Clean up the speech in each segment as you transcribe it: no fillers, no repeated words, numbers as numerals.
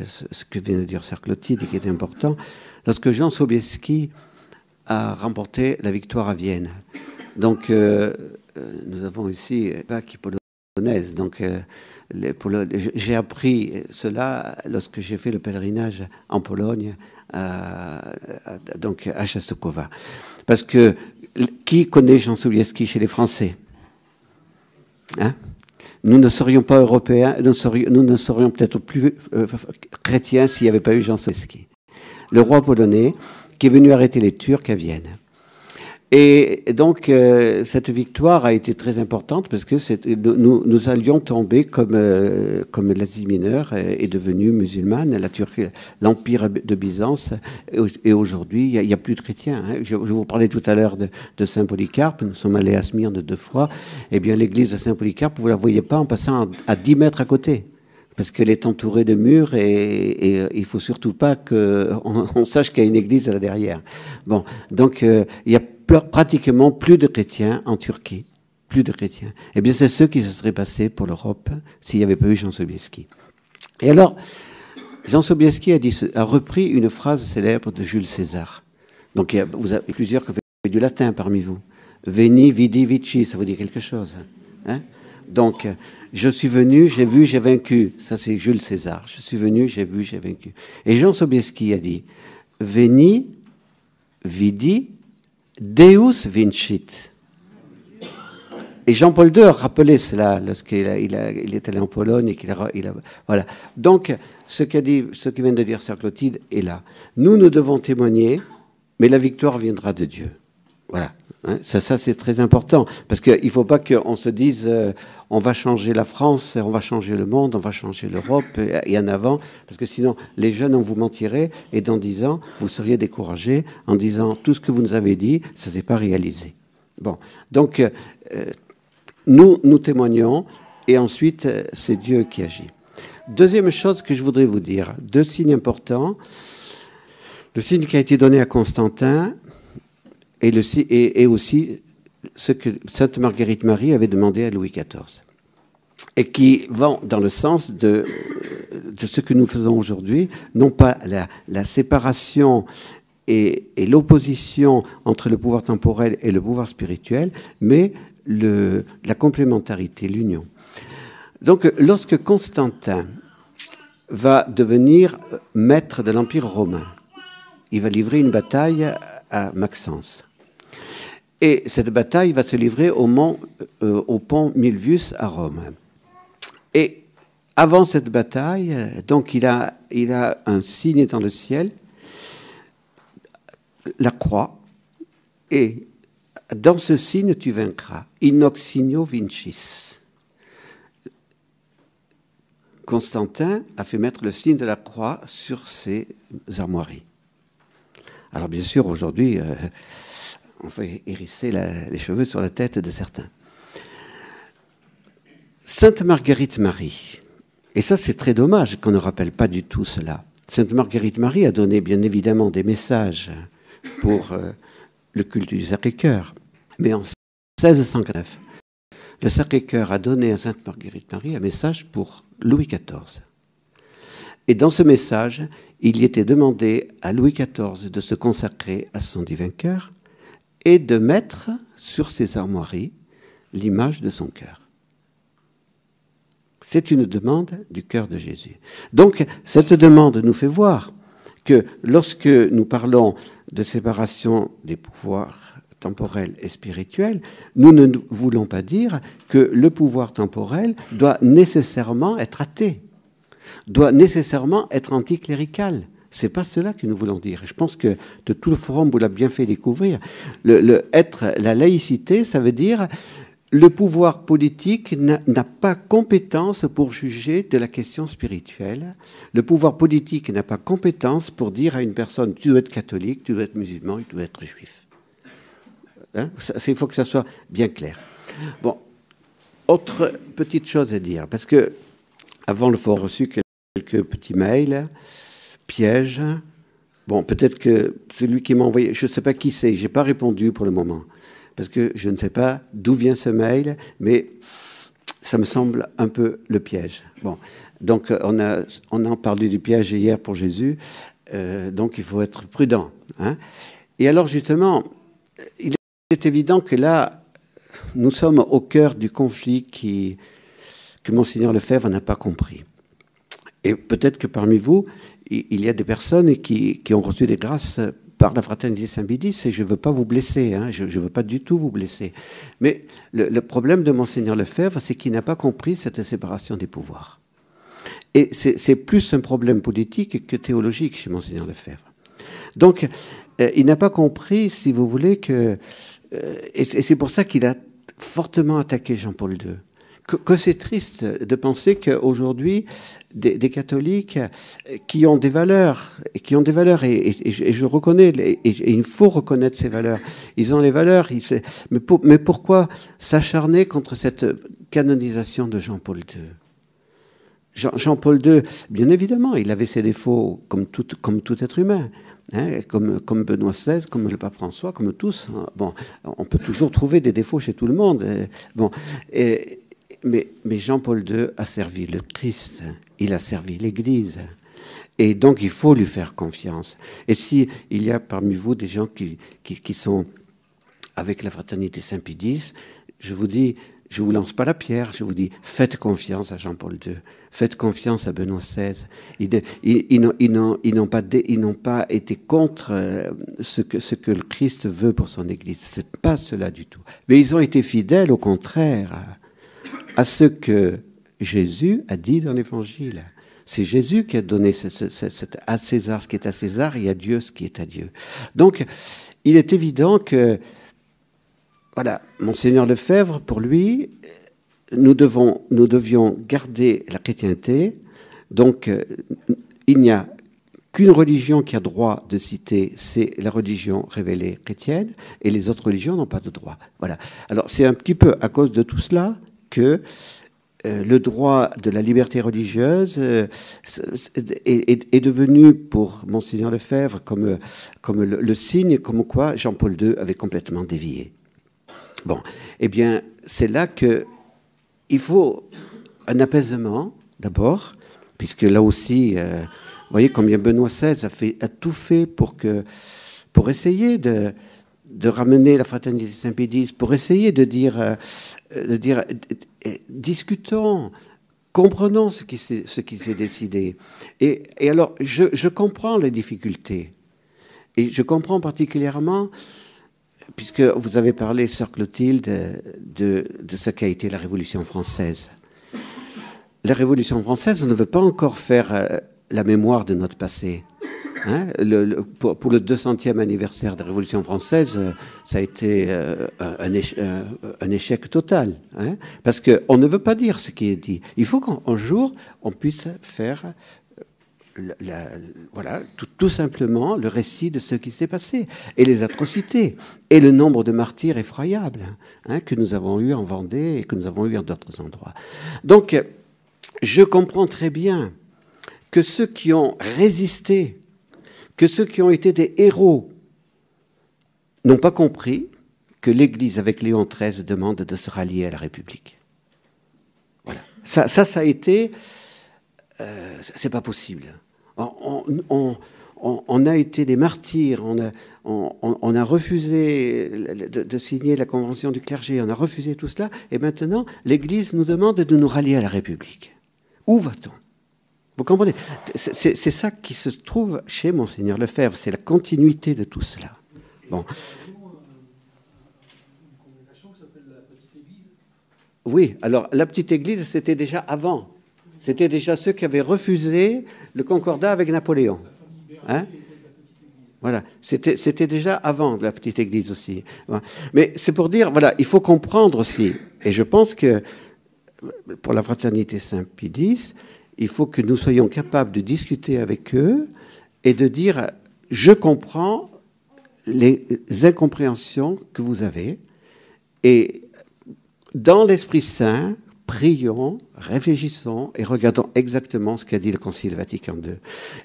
ce que vient de dire Sœur Clotilde et qui est important, lorsque Jean Sobieski a remporté la victoire à Vienne. Donc, nous avons ici Pâques polonaise. Donc, j'ai appris cela lorsque j'ai fait le pèlerinage en Pologne, donc à Częstochowa. Parce que qui connaît Jean Sobieski chez les Français? Hein? Nous ne serions pas européens, nous ne serions peut-être plus chrétiens s'il n'y avait pas eu Jean Sobieski, le roi polonais qui est venu arrêter les Turcs à Vienne. Et donc, cette victoire a été très importante parce que nous allions tomber comme l'Asie mineure est devenue musulmane, la Turquie, l'Empire de Byzance, et aujourd'hui, il n'y a plus de chrétiens. Hein. Je vous parlais tout à l'heure de Saint-Polycarpe, nous sommes allés à Smyrne 2 fois, eh bien l'église de Saint-Polycarpe, vous ne la voyez pas en passant à 10 mètres à côté. Parce qu'elle est entourée de murs et il ne faut surtout pas qu'on sache qu'il y a une église là derrière. Bon, donc il y a pratiquement plus de chrétiens en Turquie. Plus de chrétiens. Eh bien, c'est ce qui se serait passé pour l'Europe s'il n'y avait pas eu Jean Sobieski. Et alors, Jean Sobieski a repris une phrase célèbre de Jules César. Donc, vous avez plusieurs qui ont fait du latin parmi vous. Veni, vidi, vici, ça vous dit quelque chose. Hein? Donc, je suis venu, j'ai vu, j'ai vaincu. Ça, c'est Jules César. Je suis venu, j'ai vu, j'ai vaincu. Et Jean Sobieski a dit, Veni, vidi, Deus vincit. Et Jean-Paul II a rappelé cela lorsqu'il est allé en Pologne et qu'il a voilà. Donc, ce que vient de dire Sœur Clotilde est là. Nous devons témoigner, mais la victoire viendra de Dieu. Voilà. Hein, ça c'est très important, parce qu'il ne faut pas qu'on se dise on va changer la France, on va changer le monde, on va changer l'Europe, et en avant, parce que sinon les jeunes, on vous mentirait, et dans 10 ans, vous seriez découragés en disant tout ce que vous nous avez dit, ça ne s'est pas réalisé. Bon, donc nous témoignons, et ensuite c'est Dieu qui agit. Deuxième chose que je voudrais vous dire, 2 signes importants. Le signe qui a été donné à Constantin, et aussi ce que Sainte Marguerite Marie avait demandé à Louis XIV, et qui vont dans le sens de ce que nous faisons aujourd'hui, non pas la séparation et l'opposition entre le pouvoir temporel et le pouvoir spirituel, mais la complémentarité, l'union. Donc, lorsque Constantin va devenir maître de l'Empire romain, il va livrer une bataille à Maxence. Et cette bataille va se livrer au pont Milvius à Rome. Et avant cette bataille, donc il a un signe dans le ciel, la croix, et dans ce signe tu vaincras. In hoc signo vincis. Constantin a fait mettre le signe de la croix sur ses armoiries. Alors bien sûr, aujourd'hui, on fait hérisser les cheveux sur la tête de certains. Sainte Marguerite Marie, et ça c'est très dommage qu'on ne rappelle pas du tout cela. Sainte Marguerite Marie a donné bien évidemment des messages pour le culte du Sacré-Cœur, mais en 1609, le Sacré-Cœur a donné à Sainte Marguerite Marie un message pour Louis XIV. Et dans ce message, il y était demandé à Louis XIV de se consacrer à son divin cœur et de mettre sur ses armoiries l'image de son cœur. C'est une demande du cœur de Jésus. Donc, cette demande nous fait voir que lorsque nous parlons de séparation des pouvoirs temporels et spirituels, nous ne voulons pas dire que le pouvoir temporel doit nécessairement être athée, doit nécessairement être anticlérical. C'est pas cela que nous voulons dire. Je pense que de tout le forum, vous l'a bien fait découvrir. La laïcité, ça veut dire le pouvoir politique n'a pas compétence pour juger de la question spirituelle. Le pouvoir politique n'a pas compétence pour dire à une personne tu dois être catholique, tu dois être musulman, tu dois être juif. Hein, il faut que ça soit bien clair. Bon, autre petite chose à dire, parce que avant le fort reçu quelques petits mails, pièges. Bon, peut-être que celui qui m'a envoyé, je ne sais pas qui c'est, je n'ai pas répondu pour le moment, parce que je ne sais pas d'où vient ce mail, mais ça me semble un peu le piège. Bon, donc on a parlé du piège hier pour Jésus, donc il faut être prudent. Hein. Et alors justement, il est évident que là, nous sommes au cœur du conflit que Monseigneur Lefebvre n'a pas compris. Et peut-être que parmi vous, il y a des personnes qui ont reçu des grâces par la Fraternité Saint-Bidis, et je ne veux pas vous blesser, hein, je ne veux pas du tout vous blesser. Mais le problème de Monseigneur Lefebvre, c'est qu'il n'a pas compris cette séparation des pouvoirs. Et c'est plus un problème politique que théologique chez Monseigneur Lefebvre. Donc, il n'a pas compris, si vous voulez, que... et c'est pour ça qu'il a fortement attaqué Jean-Paul II. Que c'est triste de penser qu'aujourd'hui, des catholiques qui ont des valeurs, et je reconnais, et il faut reconnaître ces valeurs, ils ont les valeurs, mais pourquoi s'acharner contre cette canonisation de Jean-Paul II ? Jean-Paul II, bien évidemment, il avait ses défauts comme tout être humain, hein, comme Benoît XVI, comme le pape François, comme tous. Bon, on peut toujours trouver des défauts chez tout le monde. Bon, mais Jean-Paul II a servi le Christ, il a servi l'Église. Et donc, il faut lui faire confiance. Et s'il y a parmi vous des gens qui sont avec la Fraternité Saint-Pidis, je vous dis, je ne vous lance pas la pierre, je vous dis, faites confiance à Jean-Paul II, faites confiance à Benoît XVI. Ils n'ont pas été contre ce que le Christ veut pour son Église. Ce n'est pas cela du tout. Mais ils ont été fidèles, au contraire, à ce que Jésus a dit dans l'Évangile. C'est Jésus qui a donné à César ce qui est à César et à Dieu ce qui est à Dieu. Donc, il est évident que, voilà, Monseigneur Lefebvre, pour lui, nous devions garder la chrétienté. Donc, il n'y a qu'une religion qui a droit de citer, c'est la religion révélée chrétienne, et les autres religions n'ont pas de droit. Voilà. Alors, c'est un petit peu à cause de tout cela que le droit de la liberté religieuse est devenu pour Monseigneur Lefebvre comme le signe comme quoi Jean-Paul II avait complètement dévié. Bon, eh bien, c'est là qu'il faut un apaisement, d'abord, puisque là aussi, vous voyez combien Benoît XVI a tout fait pour essayer de ramener la Fraternité Saint-Pédis, pour essayer de dire discutons, comprenons ce qui s'est décidé. Et alors, je comprends les difficultés. Et je comprends particulièrement, puisque vous avez parlé, sœur Clotilde, de ce qu'a été la Révolution française. La Révolution française ne veut pas encore faire la mémoire de notre passé. Hein, pour le 200e anniversaire de la Révolution française, ça a été un échec total. Hein, parce qu'on ne veut pas dire ce qui est dit. Il faut qu'un jour, on puisse faire voilà, tout simplement le récit de ce qui s'est passé, et les atrocités, et le nombre de martyrs effroyables que nous avons eu en Vendée et que nous avons eu en d'autres endroits. Donc, je comprends très bien que ceux qui ont résisté, que ceux qui ont été des héros n'ont pas compris que l'Église, avec Léon XIII, demande de se rallier à la République. Voilà. Ça a été... c'est pas possible. On a été des martyrs, on a refusé de signer la Convention du clergé, on a refusé tout cela, et maintenant, l'Église nous demande de nous rallier à la République. Où va-t-on ? Vous comprenez ? C'est ça qui se trouve chez Monseigneur Lefebvre, c'est la continuité de tout cela. Bon. Oui, alors la petite église, c'était déjà avant. C'était déjà ceux qui avaient refusé le concordat avec Napoléon. Hein ? Voilà, c'était déjà avant la petite église aussi. Mais c'est pour dire, voilà, il faut comprendre aussi. Et je pense que pour la Fraternité Saint-Pédis, il faut que nous soyons capables de discuter avec eux et de dire, je comprends les incompréhensions que vous avez. Et dans l'Esprit Saint, prions, réfléchissons et regardons exactement ce qu'a dit le Concile Vatican II.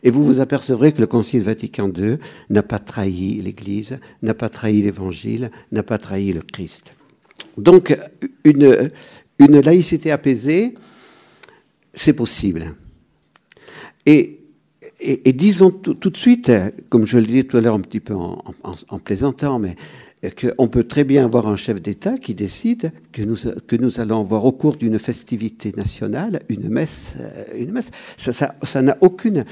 Et vous vous apercevrez que le Concile Vatican II n'a pas trahi l'Église, n'a pas trahi l'Évangile, n'a pas trahi le Christ. Donc, une laïcité apaisée, c'est possible. Et disons tout de suite, comme je le disais tout à l'heure un petit peu en plaisantant, mais qu'on peut très bien avoir un chef d'État qui décide que nous allons avoir au cours d'une festivité nationale une messe. Ça n'a aucune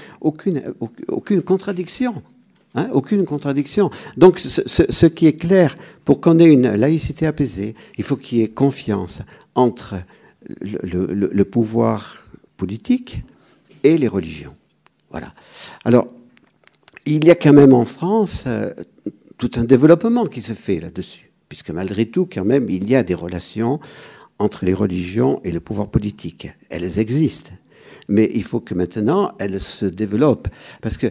contradiction. Hein, aucune contradiction. Donc, ce qui est clair, pour qu'on ait une laïcité apaisée, il faut qu'il y ait confiance entre le pouvoir politique et les religions. Voilà. Alors, il y a quand même en France tout un développement qui se fait là-dessus, puisque malgré tout, quand même, il y a des relations entre les religions et le pouvoir politique. Elles existent. Mais il faut que maintenant, elles se développent. Parce que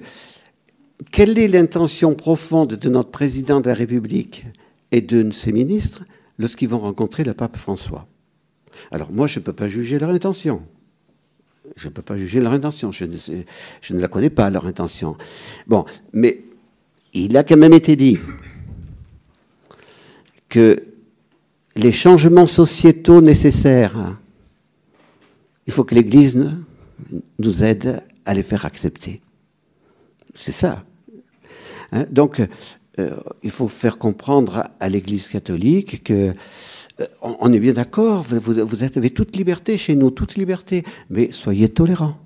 quelle est l'intention profonde de notre président de la République et de ses ministres lorsqu'ils vont rencontrer le pape François? Alors moi, je ne peux pas juger leur intention. Je ne peux pas juger leur intention. Je ne la connais pas, leur intention. Bon, mais il a quand même été dit que les changements sociétaux nécessaires, il faut que l'Église nous aide à les faire accepter. C'est ça. Hein? Donc, il faut faire comprendre à l'Église catholique que on est bien d'accord, vous avez toute liberté chez nous, toute liberté, mais soyez tolérants.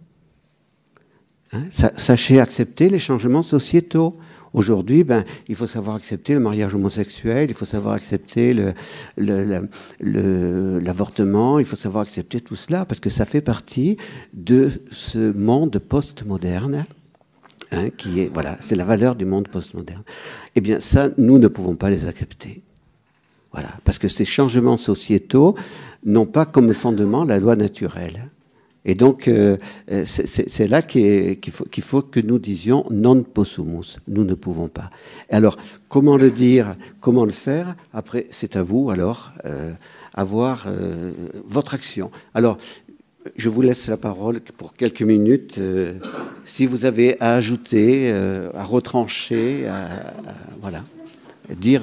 Hein? Sachez accepter les changements sociétaux. Aujourd'hui, il faut savoir accepter le mariage homosexuel, il faut savoir accepter l'avortement, il faut savoir accepter tout cela, parce que ça fait partie de ce monde postmoderne. Hein, qui est, voilà, c'est la valeur du monde postmoderne. Eh bien, ça, nous ne pouvons pas les accepter. Voilà, parce que ces changements sociétaux n'ont pas comme fondement la loi naturelle. Et donc, c'est là qu'il faut que nous disions non possumus. Nous ne pouvons pas. Et alors, comment le dire, comment le faire? Après, c'est à vous, alors, avoir votre action. Alors, je vous laisse la parole pour quelques minutes. Si vous avez à ajouter, à retrancher, voilà, dire